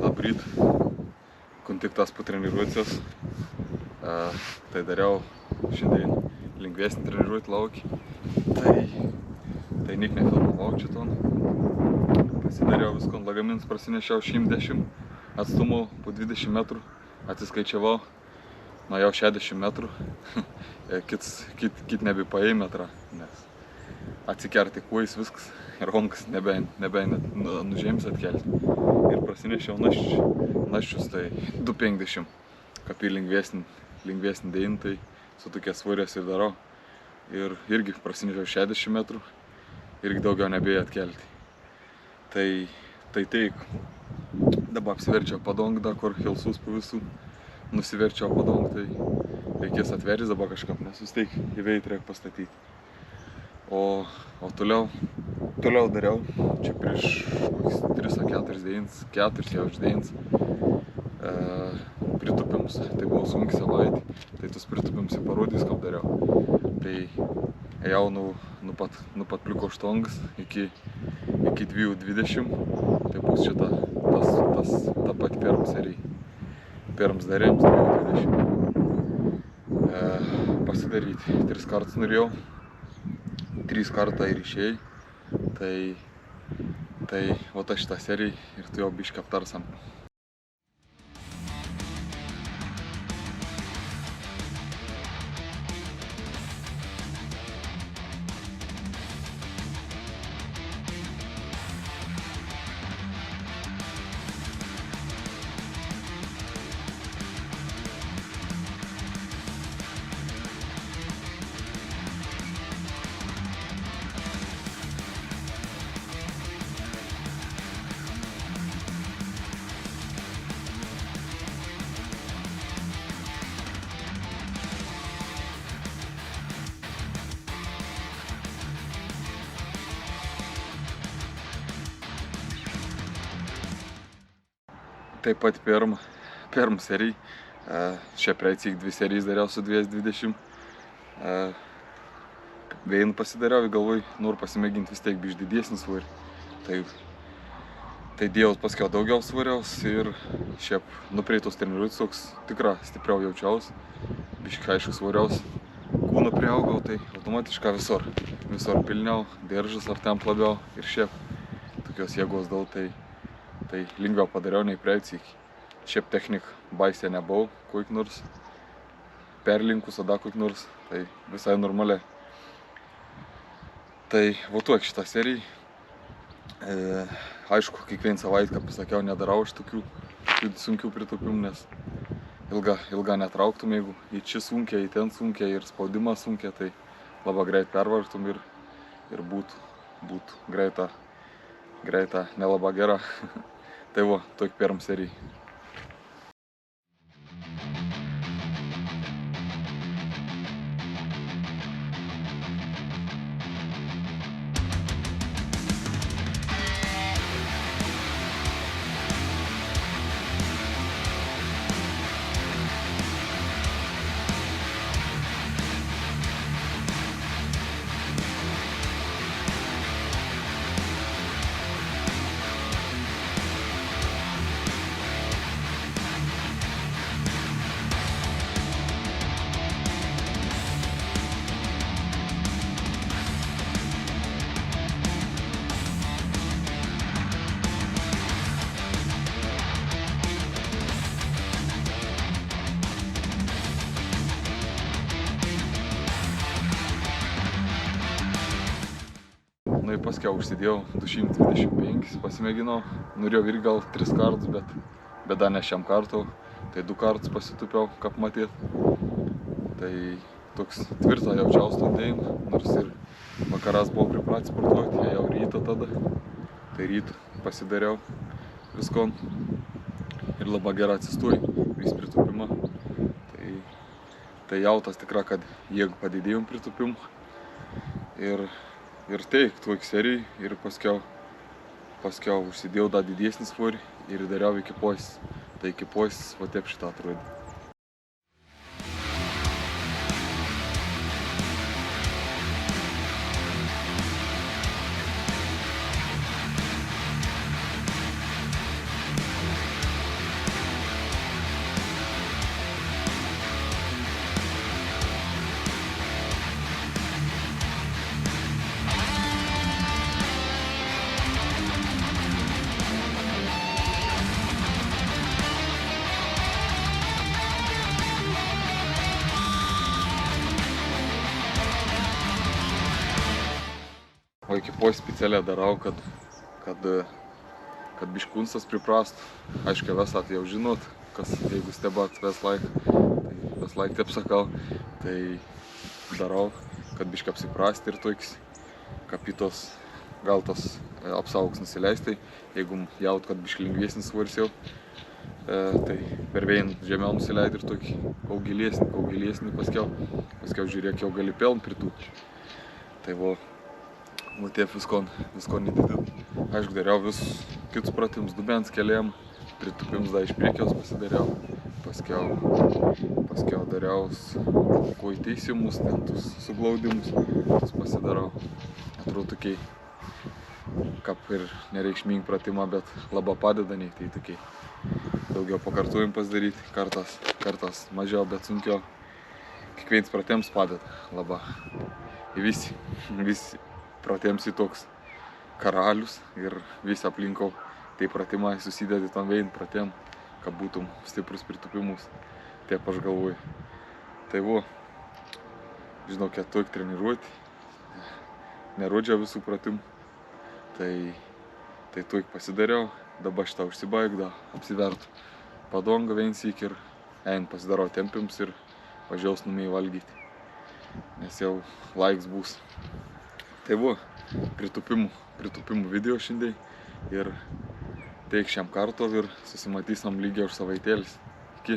Labryt, kun tik tas po treniruotės, tai dariau šiandien lengvesnį treniruotę laukį, tai nik nefilmavau čia ton. Pasidariau visko, lagamins prasinešiau 110 atstumo po 20 metrų, atsiskaičiavau, nuėjau 60 metrų, kit nebepaėjai metrą, nes atsikerti kuojais viskas ir honkas nebeina nužėmis atkelti. Ir prasinešiau naščius, tai 250, kapį lengvesnį dėjimą, tai su tokia svorės ir darau. Ir irgi prasinešiau 60 metrų, irgi daugiau nebėjai atkelti. Tai dabar apsiverčiau padong, dar kur hilsus po visų, nusiverčiau padong, tai reikės atveris dabar kažkam, nes vis tiek įveit reikia pastatyti. O toliau dariau, čia prieš 3-4 dienas, 4 jau uždėjams, pritupimus, tai buvo sunki savaitė, tai tus pritupimus parodys, kaip dariau. Tai ėjau nu pat pliuko štongas iki 2.20, tai bus šita ta pati pirma serija. Pirms darėms 2.20. Pasidaryti 3 kartus norėjau. 3 kartą ir išėjai, tai va šitą seriją ir tu jau biškį aptarsam. Taip pat pirmą seriją, čia praeicik 2 serijas dariau su 2.20. Vien pasidariau, galvoj, noriu pasimėginti vis tiek biš didesnį svorį. Tai dėjau paskiau daugiau svoriaus ir šiaip nupreitos treniruotės toks tikra stipriau jaučiaus, biškai aišku svoriaus. Kūną priaugau, tai automatiškai visur pilniau, diržas ar temp labiau ir šiaip tokios jėgos dėl, tai lengviau padariau nei praeicik. Šiaip technik baisė nebuvau, koik nors perlinkus, ada koik nors, tai visai normaliai. Tai votuok šitą seriją. Aišku, kiekvieną savaitę, kaip pasakiau, nedarau aš tokių sunkių pritupimų, nes ilga netrauktum, jeigu į čia sunkia, į ten sunkia ir spaudimas sunkia, tai labai greit pervartum ir būtų greita, nelaba gera. Tai va, tokia pirma serija. Nu ir paskiau užsidėjau 225, pasimėginau, norėjau ir gal 3 kartus, bet dar ne šiam kartu, tai 2 kartus pasitupiau, kaip matėt. Tai toks tvirtą jaučiaus to dėjimą, nors ir vakaras buvau pripratęs sportuoti, ėjau rytą tada, tai rytą pasidariau viskon ir labai gerai atsistoju vis pritupimą. Tai jautas tikra, kad jėgų padidėjom pritupimą. Ir tai, tuok serijai ir paskiau užsidėjau dar didesnį svorį ir dariau iki pois. Tai iki pois, va taip šitą atrodė. ekipoj specialiai darau, kad biškunsas priprastų. Aišku, visat jau žinot, kas jeigu stebat Westlife, tai Westlife taip sakau, tai darau, kad biškai apsiprasti ir toks kapitos gal tas apsaugs nusileistai, jeigu jaut, kad biškai lengvesnis svoris jau, tai per vėją žemiau nusileid ir tokį augilesnį paskiau žiūrėk, jau gali peln pritūpti. Tai taip visko nedidau. Aišku, dariau visus kitus pratimus, dubens keliam, pritūpimus dar iš priekios pasidariau, paskiau dariau kojų teisimus, ten tus suglaudimus pasidarau. Atrodo tokiai, kaip ir nereikšmingi pratimą, bet labai padeda, nei tai tokiai daugiau pakartojim pasidaryti, kartas mažiau, bet sunkiau. Kiekvienas pratims padeda labai. Visi pratims į toks karalius ir visi aplinkau tai pratimai susidedi tam vien pratim, kad būtum stiprus pritūpimus. Taip aš galvoju. Tai žinau, kad tuok treniruoti, nerodžiau visų pratimų. Tai tuok pasidariau, dabar šitą užsibaigda, apsivertų padongą viensyk ir pasidarau tempims ir važiaus numiai valgyti, nes jau laiks bus. Tai pritūpimų video šiandien ir teik šiam karto ir susimatysim lygiai už savaitėlis. Iki.